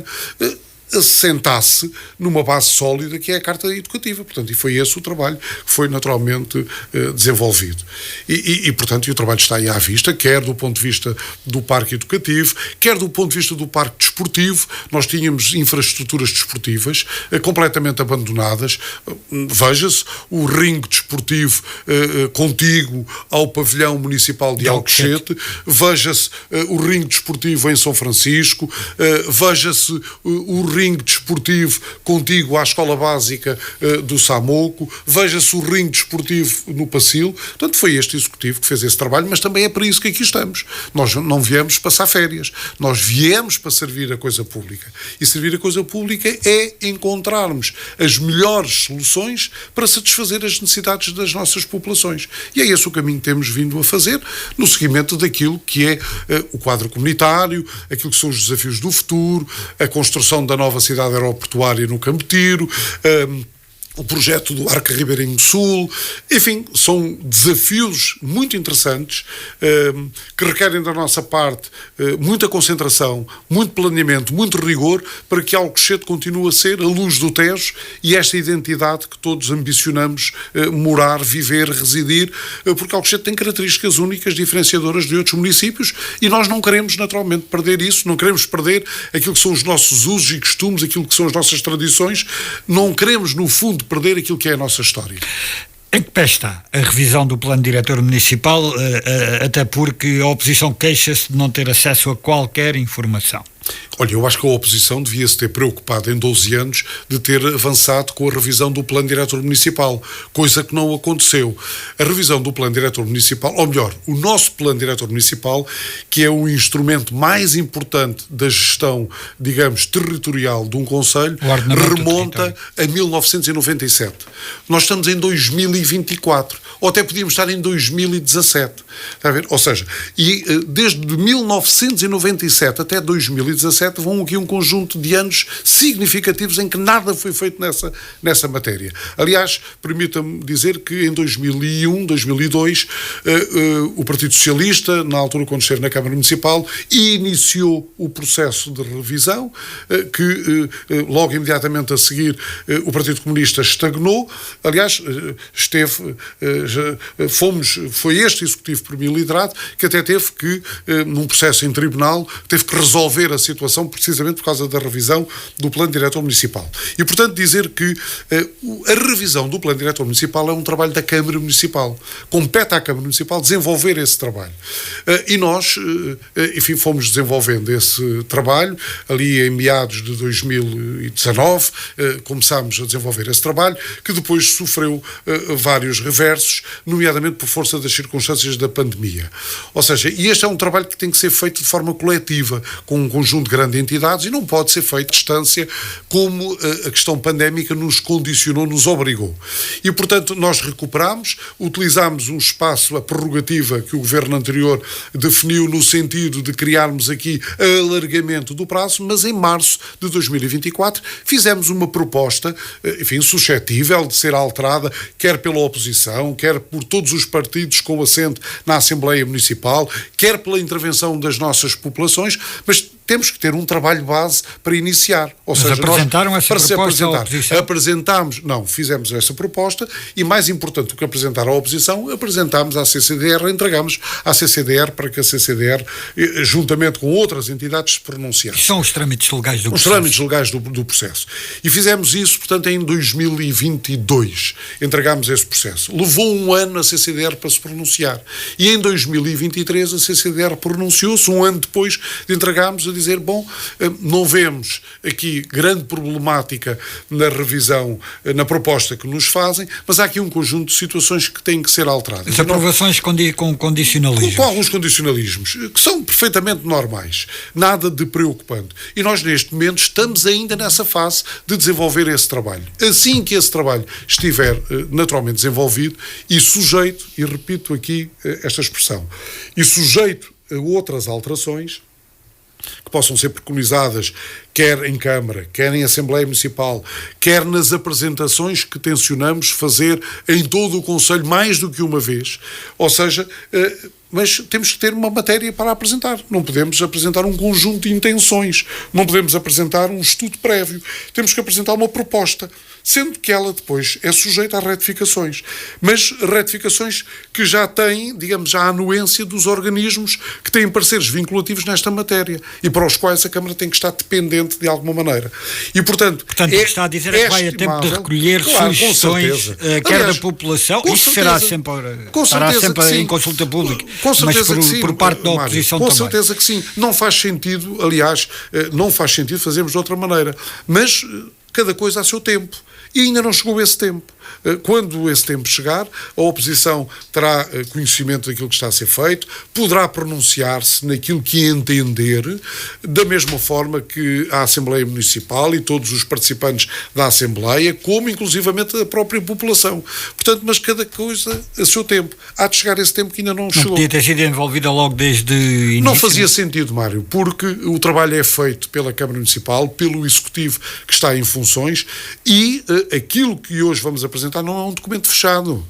[SPEAKER 3] assentasse numa base sólida que é a carta educativa. Portanto, e foi esse o trabalho que foi naturalmente desenvolvido. E, portanto, o trabalho está aí à vista, quer do ponto de vista do parque educativo, quer do ponto de vista do parque desportivo. Nós tínhamos infraestruturas desportivas completamente abandonadas. Veja-se o ringue desportivo contíguo ao pavilhão municipal de Alcochete, veja-se o ringue desportivo em São Francisco, veja-se o ringue desportivo contíguo à escola básica do Samoco, veja-se o ringue desportivo no Pacil. Portanto, foi este executivo que fez esse trabalho, mas também é para isso que aqui estamos. Nós não viemos passar férias, nós viemos para servir a coisa pública. E servir a coisa pública é encontrarmos as melhores soluções para satisfazer as necessidades das nossas populações. E é esse o caminho que temos vindo a fazer no seguimento daquilo que é o quadro comunitário, aquilo que são os desafios do futuro, a construção da nova cidade aeroportuária no Campo Tiro, o projeto do Arco Ribeirinho Sul, enfim, são desafios muito interessantes que requerem da nossa parte muita concentração, muito planeamento, muito rigor para que Alcochete continue a ser a luz do Tejo e esta identidade que todos ambicionamos morar, viver, residir, porque Alcochete tem características únicas, diferenciadoras de outros municípios e nós não queremos naturalmente perder isso, não queremos perder aquilo que são os nossos usos e costumes, aquilo que são as nossas tradições, não queremos no fundo perder aquilo que é a nossa história.
[SPEAKER 2] Em que que pé está a revisão do plano diretor municipal, até porque a oposição queixa-se de não ter acesso a qualquer informação?
[SPEAKER 3] Olha, eu acho que a oposição devia-se ter preocupado em 12 anos de ter avançado com a revisão do Plano Diretor Municipal, coisa que não aconteceu. A revisão do Plano Diretor Municipal, ou melhor, o nosso Plano Diretor Municipal, que é o instrumento mais importante da gestão, digamos, territorial de um concelho, remonta a 1997. Nós estamos em 2024, ou até podíamos estar em 2017. Está a ver? Ou seja, desde 1997 até 2017 vão aqui um conjunto de anos significativos em que nada foi feito nessa matéria. Aliás, permita-me dizer que em 2001, 2002, o Partido Socialista, na altura quando esteve na Câmara Municipal, iniciou o processo de revisão, que logo imediatamente a seguir o Partido Comunista estagnou. Aliás, foi este executivo por mim liderado que até teve que, num processo em tribunal, teve que resolver a situação precisamente por causa da revisão do Plano Diretor Municipal. E, portanto, dizer que a revisão do Plano Diretor Municipal é um trabalho da Câmara Municipal. Compete à Câmara Municipal desenvolver esse trabalho. E nós, enfim, fomos desenvolvendo esse trabalho. Ali em meados de 2019 começámos a desenvolver esse trabalho, que depois sofreu vários reversos, nomeadamente por força das circunstâncias da pandemia. Ou seja, e este é um trabalho que tem que ser feito de forma coletiva, com um conjunto de grandes entidades, e não pode ser feito à distância como a questão pandémica nos condicionou, nos obrigou. E, portanto, nós recuperámos, utilizámos um espaço, a prerrogativa que o governo anterior definiu no sentido de criarmos aqui alargamento do prazo, mas em março de 2024 fizemos uma proposta, enfim, suscetível de ser alterada, quer pela oposição, quer por todos os partidos com assento na Assembleia Municipal, quer pela intervenção das nossas populações, mas temos que ter um trabalho base para iniciar. Ou seja,
[SPEAKER 2] apresentaram essa proposta à oposição?
[SPEAKER 3] Fizemos essa proposta e, mais importante do que apresentar à oposição, apresentámos à CCDR, entregámos à CCDR para que a CCDR, juntamente com outras entidades, se pronunciasse.
[SPEAKER 2] São os trâmites legais do processo.
[SPEAKER 3] Os trâmites legais do processo. E fizemos isso, portanto, em 2022. Entregámos esse processo. Levou um ano a CCDR para se pronunciar. E em 2023 a CCDR pronunciou-se, um ano depois de entregarmos, a dizer, bom, não vemos aqui grande problemática na revisão, na proposta que nos fazem, mas há aqui um conjunto de situações que têm que ser alteradas.
[SPEAKER 2] As aprovações com condicionalismos.
[SPEAKER 3] Com alguns condicionalismos, que são perfeitamente normais. Nada de preocupante. E nós, neste momento, estamos ainda nessa fase de desenvolver esse trabalho. Assim que esse trabalho estiver naturalmente desenvolvido e sujeito, e repito aqui esta expressão, e sujeito a outras alterações, que possam ser preconizadas quer em Câmara, quer em Assembleia Municipal, quer nas apresentações que tencionamos fazer em todo o Conselho mais do que uma vez. Ou seja, mas temos que ter uma matéria para apresentar. Não podemos apresentar um conjunto de intenções, não podemos apresentar um estudo prévio. Temos que apresentar uma proposta, sendo que ela depois é sujeita a retificações. Mas retificações que já têm, digamos, já a anuência dos organismos que têm pareceres vinculativos nesta matéria e para os quais a Câmara tem que estar dependente de alguma maneira. E, portanto
[SPEAKER 2] o que está a dizer é que vai a tempo de recolher sugestões, quer da população, isso será sempre, estará sempre em consulta pública, mas por parte da oposição também.
[SPEAKER 3] Com certeza que sim. Não faz sentido, aliás, não faz sentido fazermos de outra maneira. Mas cada coisa a seu tempo. E ainda não chegou esse tempo. Quando esse tempo chegar, a oposição terá conhecimento daquilo que está a ser feito, poderá pronunciar-se naquilo que entender, da mesma forma que a Assembleia Municipal e todos os participantes da Assembleia, como inclusivamente a própria população. Portanto, mas cada coisa a seu tempo. Há de chegar esse tempo que ainda não chegou.
[SPEAKER 2] Não podia ter sido envolvida logo desde início?
[SPEAKER 3] Não fazia sentido, Mário, porque o trabalho é feito pela Câmara Municipal, pelo Executivo que está em funções e aquilo que hoje vamos apresentar não é um documento fechado.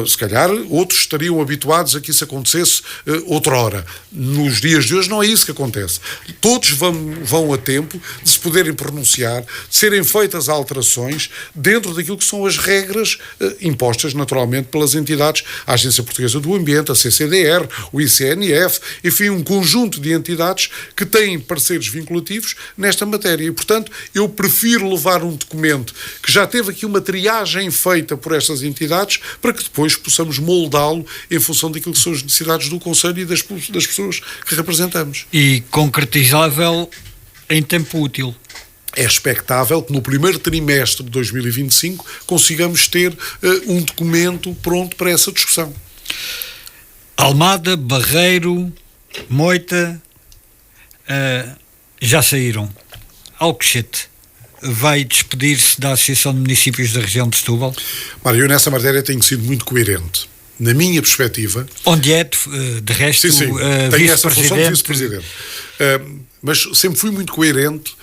[SPEAKER 3] Se calhar outros estariam habituados a que isso acontecesse outrora. Nos dias de hoje não é isso que acontece. Todos vão a tempo de se poderem pronunciar, de serem feitas alterações dentro daquilo que são as regras impostas naturalmente pelas entidades, a Agência Portuguesa do Ambiente, a CCDR, o ICNF, enfim, um conjunto de entidades que têm pareceres vinculativos nesta matéria. E, portanto, eu prefiro levar um documento que já teve aqui uma triagem feita por estas entidades para para que depois possamos moldá-lo em função daquilo que são as necessidades do Conselho e das pessoas que representamos.
[SPEAKER 2] E concretizável em tempo útil.
[SPEAKER 3] É expectável que no primeiro trimestre de 2025 consigamos ter um documento pronto para essa discussão.
[SPEAKER 2] Almada, Barreiro, Moita já saíram. Alcochete vai despedir-se da Associação de Municípios da região de Setúbal?
[SPEAKER 3] Mário, eu nessa matéria tenho sido muito coerente. Na minha perspectiva...
[SPEAKER 2] Onde é, de resto,
[SPEAKER 3] tenho essa função de vice-presidente. Mas sempre fui muito coerente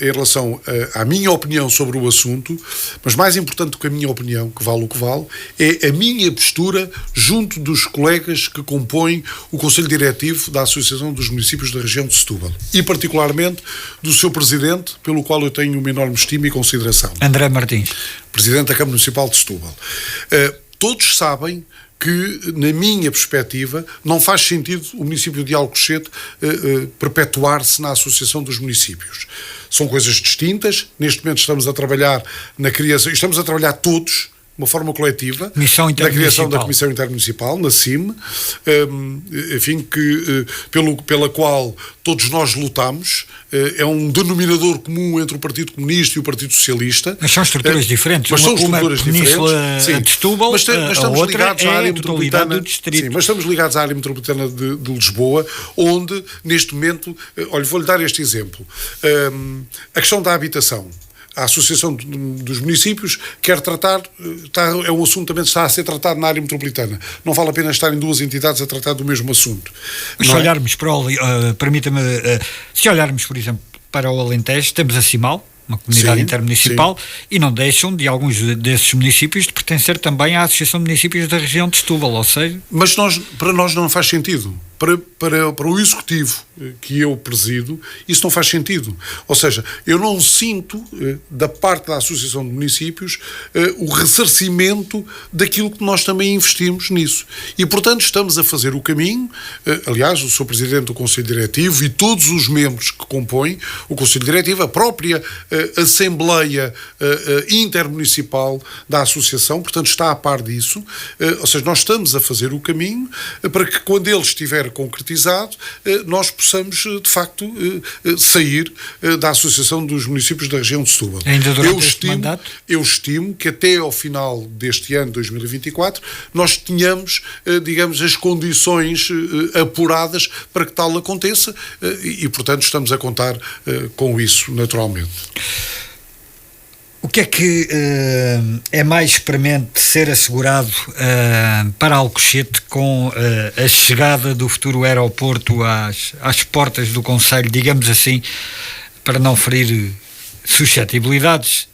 [SPEAKER 3] em relação à minha opinião sobre o assunto, mas mais importante do que a minha opinião, que vale o que vale, é a minha postura junto dos colegas que compõem o Conselho Diretivo da Associação dos Municípios da região de Setúbal e particularmente do seu presidente, pelo qual eu tenho uma enorme estima e consideração.
[SPEAKER 2] André Martins.
[SPEAKER 3] Presidente da Câmara Municipal de Setúbal. Todos sabem que, na minha perspectiva, não faz sentido o município de Alcochete perpetuar-se na Associação dos Municípios. São coisas distintas. Neste momento estamos a trabalhar na criação, estamos a trabalhar todos, de uma forma coletiva, na criação da Comissão Intermunicipal, na CIM, enfim, pela qual todos nós lutamos. É um denominador comum entre o Partido Comunista e o Partido Socialista.
[SPEAKER 2] Mas são estruturas diferentes.
[SPEAKER 3] Mas são estruturas diferentes.
[SPEAKER 2] Sim. De Setúbal,
[SPEAKER 3] mas estamos ligados à área metropolitana
[SPEAKER 2] do distrito.
[SPEAKER 3] Sim, mas estamos ligados à área metropolitana de Lisboa, onde, neste momento, olha, vou-lhe dar este exemplo. A questão da habitação. A Associação dos Municípios quer tratar, é um assunto também que está a ser tratado na área metropolitana. Não vale a pena estarem duas entidades a tratar do mesmo assunto.
[SPEAKER 2] Mas se olharmos para permita-me, se olharmos, por exemplo, para o Alentejo, temos a CIMAL, uma comunidade intermunicipal, e não deixam de alguns desses municípios de pertencer também à Associação de Municípios da região de Setúbal, ou seja...
[SPEAKER 3] Mas para nós não faz sentido. Para o Executivo que eu presido, isso não faz sentido. Ou seja, eu não sinto, da parte da Associação de Municípios, o ressarcimento daquilo que nós também investimos nisso. E, portanto, estamos a fazer o caminho. Aliás, o Sr. Presidente do Conselho Diretivo e todos os membros que compõem o Conselho Diretivo, a própria Assembleia Intermunicipal da Associação, portanto, está a par disso. Ou seja, nós estamos a fazer o caminho para que, quando ele estiver concretizado, nós possamos, de facto, sair da Associação dos Municípios da região de Setúbal.
[SPEAKER 2] Ainda durante este mandato?
[SPEAKER 3] Eu estimo que até ao final deste ano, 2024, nós tenhamos, digamos, as condições apuradas para que tal aconteça e, portanto, estamos a contar com isso, naturalmente.
[SPEAKER 2] O que é que é mais premente ser assegurado para Alcochete com a chegada do futuro aeroporto às portas do Conselho, digamos assim, para não ferir suscetibilidades,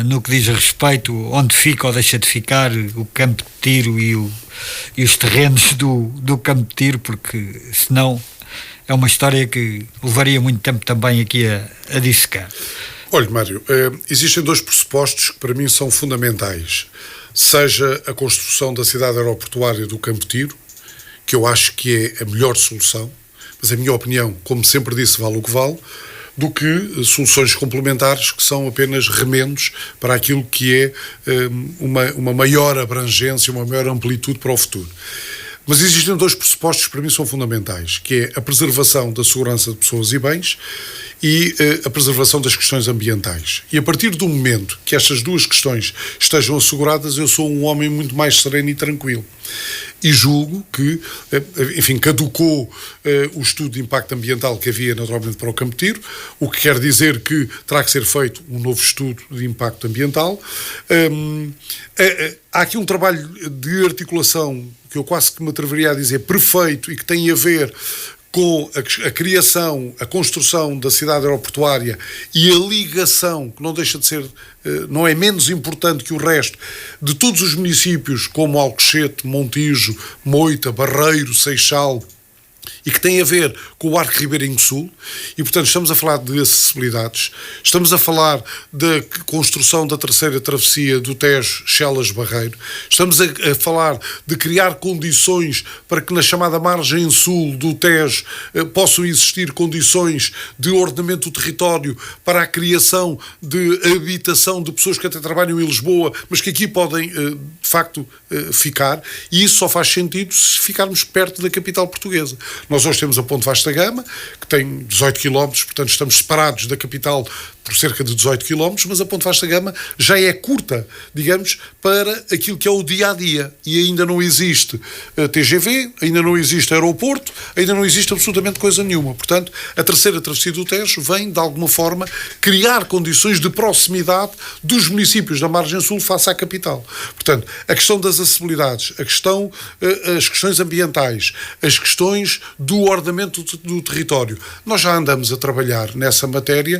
[SPEAKER 2] no que diz respeito onde fica ou deixa de ficar o campo de tiro e os terrenos do campo de tiro, porque senão é uma história que levaria muito tempo também aqui a dissecar.
[SPEAKER 3] Olha, Mário, existem dois pressupostos que para mim são fundamentais. Seja a construção da cidade aeroportuária do Campo Tiro, que eu acho que é a melhor solução, mas a minha opinião, como sempre disse, vale o que vale, do que soluções complementares que são apenas remendos para aquilo que é uma maior abrangência, uma maior amplitude para o futuro. Mas existem dois pressupostos que para mim são fundamentais, que é a preservação da segurança de pessoas e bens e a preservação das questões ambientais. E a partir do momento que estas duas questões estejam asseguradas, eu sou um homem muito mais sereno e tranquilo. E julgo que, enfim, caducou o estudo de impacto ambiental que havia naturalmente para o Campo Tiro, o que quer dizer que terá que ser feito um novo estudo de impacto ambiental. Há aqui um trabalho de articulação que eu quase que me atreveria a dizer perfeito e que tem a ver com a criação, a construção da cidade aeroportuária e a ligação, que não deixa de ser, não é menos importante que o resto, de todos os municípios como Alcochete, Montijo, Moita, Barreiro, Seixal e que tem a ver com o Arco Ribeirinho Sul, e portanto estamos a falar de acessibilidades, estamos a falar da construção da terceira travessia do Tejo Chelas-Barreiro, estamos a falar de criar condições para que na chamada margem sul do Tejo possam existir condições de ordenamento do território para a criação de habitação de pessoas que até trabalham em Lisboa, mas que aqui podem de facto ficar, e isso só faz sentido se ficarmos perto da capital portuguesa. Nós hoje temos a Ponte Vasta Gama, que tem 18 km, portanto estamos separados da capital por cerca de 18 km, mas a Ponte Vasta Gama já é curta, digamos, para aquilo que é o dia-a-dia. E ainda não existe TGV, ainda não existe aeroporto, ainda não existe absolutamente coisa nenhuma. Portanto, a terceira travessia do Tejo vem, de alguma forma, criar condições de proximidade dos municípios da margem sul face à capital. Portanto, a questão das acessibilidades, as questões ambientais, as questões do ordenamento do território. Nós já andamos a trabalhar nessa matéria,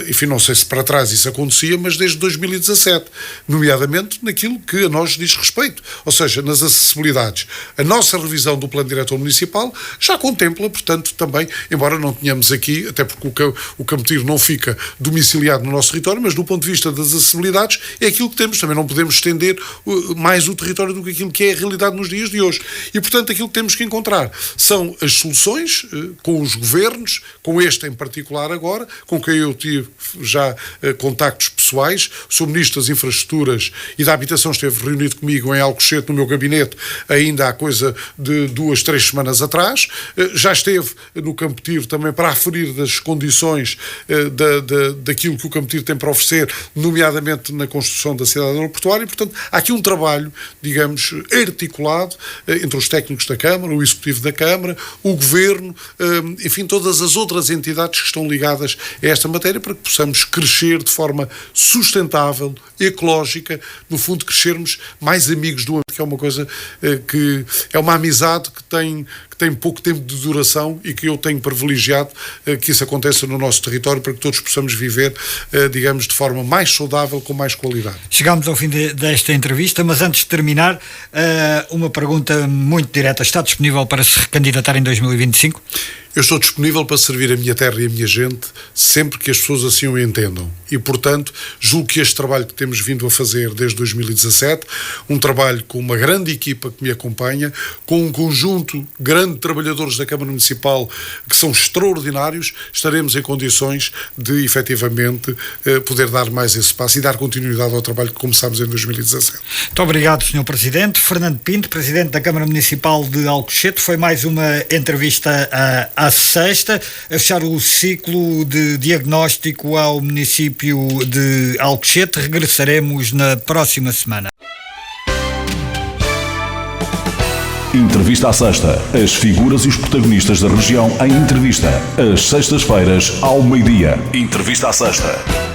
[SPEAKER 3] enfim, não sei se para trás isso acontecia, mas desde 2017, nomeadamente naquilo que a nós diz respeito, ou seja, nas acessibilidades. A nossa revisão do Plano Diretor Municipal já contempla, portanto, também, embora não tenhamos aqui, até porque o Campo Tiro não fica domiciliado no nosso território, mas do ponto de vista das acessibilidades é aquilo que temos, também não podemos estender mais o território do que aquilo que é a realidade nos dias de hoje. E, portanto, aquilo que temos que encontrar são as soluções com os governos, com este em particular agora, com quem eu tive já contactos pessoais. O Sr. Ministro das Infraestruturas e da Habitação esteve reunido comigo em Alcochete, no meu gabinete, ainda há coisa de 2-3 semanas atrás. Já esteve no Campo Tiro também para aferir das condições daquilo que o Campo Tiro tem para oferecer, nomeadamente na construção da cidade aeroportuária. Portanto, há aqui um trabalho, digamos, articulado entre os técnicos da Câmara, o Executivo da Câmara, o Governo, enfim, todas as outras entidades que estão ligadas a esta matéria, para que possamos crescer de forma sustentável, ecológica, no fundo crescermos mais amigos do outro, que é uma coisa que é uma amizade que tem pouco tempo de duração e que eu tenho privilegiado que isso aconteça no nosso território, para que todos possamos viver, digamos, de forma mais saudável, com mais qualidade.
[SPEAKER 2] Chegámos ao fim desta entrevista, mas antes de terminar, uma pergunta muito direta: está disponível para se recandidatar em 2025?
[SPEAKER 3] Eu estou disponível para servir a minha terra e a minha gente sempre que as pessoas assim o entendam. E, portanto, julgo que este trabalho que temos vindo a fazer desde 2017, um trabalho com uma grande equipa que me acompanha, com um conjunto grande de trabalhadores da Câmara Municipal que são extraordinários, estaremos em condições de, efetivamente, poder dar mais esse passo e dar continuidade ao trabalho que começámos em 2017.
[SPEAKER 2] Muito obrigado, Sr. Presidente. Fernando Pinto, Presidente da Câmara Municipal de Alcochete. Foi mais uma entrevista à sexta, a fechar o ciclo de diagnóstico ao município de Alcochete. Regressaremos na próxima semana.
[SPEAKER 1] Entrevista à sexta. As figuras e os protagonistas da região em entrevista. Às sextas-feiras, ao meio-dia. Entrevista à sexta.